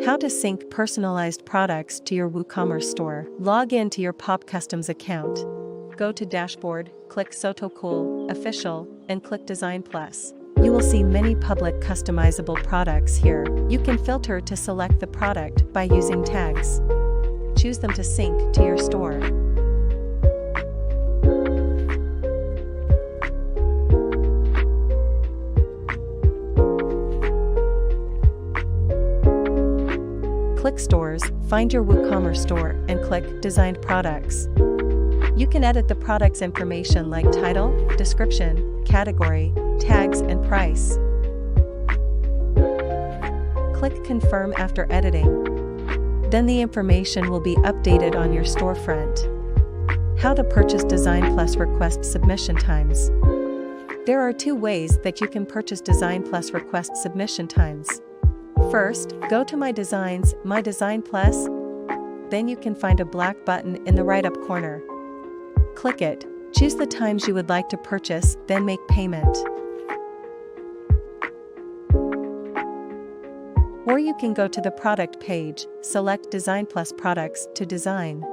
How to sync personalized products to your WooCommerce store. Log in to your POPCUSTOMS account. Go to Dashboard, click SotoCool, Official, and click Design Plus. You will see many public customizable products here. You can filter to select the product by using tags. Choose them to sync to your store. Click Stores, find your WooCommerce store, and click Designed Products. You can edit the product's information like title, description, category, tags, and price. Click Confirm after editing. Then the information will be updated on your storefront. How to purchase Design Plus request submission times. There are two ways that you can purchase Design Plus request submission times. First, go to My Designs, My Design Plus. Then you can find a black button in the right up corner. Click it, choose the times you would like to purchase, then make payment. Or you can go to the product page, select Design Plus products to design.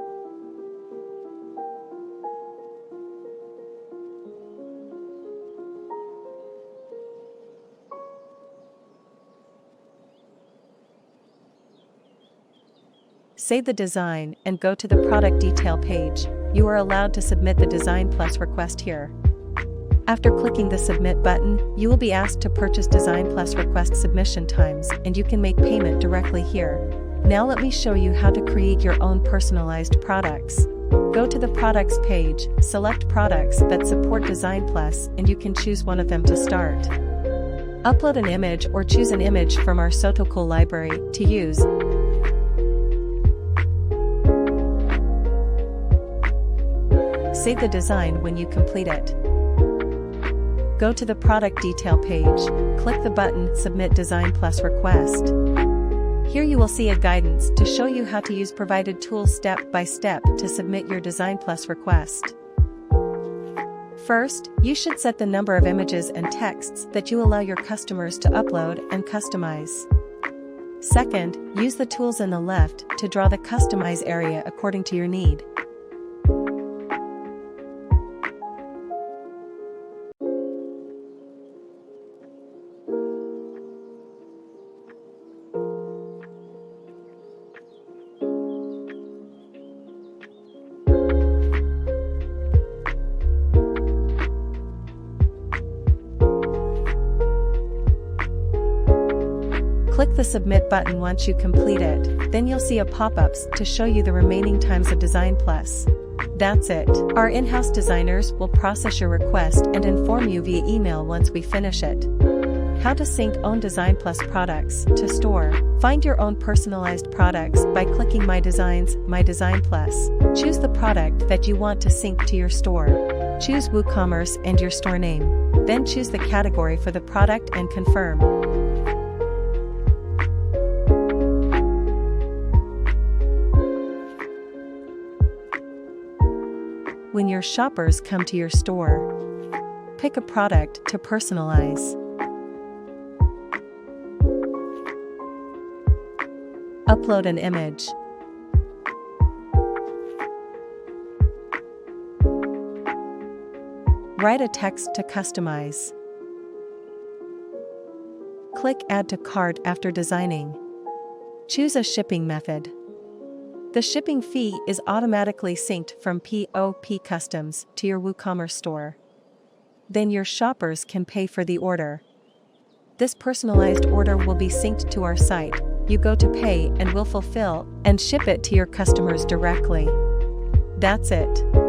Save the design and go to the product detail page. You are allowed to submit the Design Plus request here. After clicking the Submit button, you will be asked to purchase Design Plus request submission times, and you can make payment directly here. Now let me show you how to create your own personalized products. Go to the Products page, select products that support Design Plus, and you can choose one of them to start. Upload an image or choose an image from our SotoCool library to use. Save the design when you complete it. Go to the product detail page, click the button Submit Design Plus Request. Here you will see a guidance to show you how to use provided tools step by step to submit your Design Plus request. First, you should set the number of images and texts that you allow your customers to upload and customize. Second, use the tools in the left to draw the customize area according to your need. Click the Submit button once you complete it, then you'll see a pop-ups to show you the remaining times of Design Plus. That's it. Our in-house designers will process your request and inform you via email once we finish it. How to sync own Design Plus products to store. Find your own personalized products by clicking My Designs, My Design Plus. Choose the product that you want to sync to your store. Choose WooCommerce and your store name. Then choose the category for the product and confirm. When your shoppers come to your store, pick a product to personalize. Upload an image. Write a text to customize. Click Add to Cart after designing. Choose a shipping method. The shipping fee is automatically synced from POPCUSTOMS to your WooCommerce store. Then your shoppers can pay for the order. This personalized order will be synced to our site. You go to pay and we'll fulfill and ship it to your customers directly. That's it.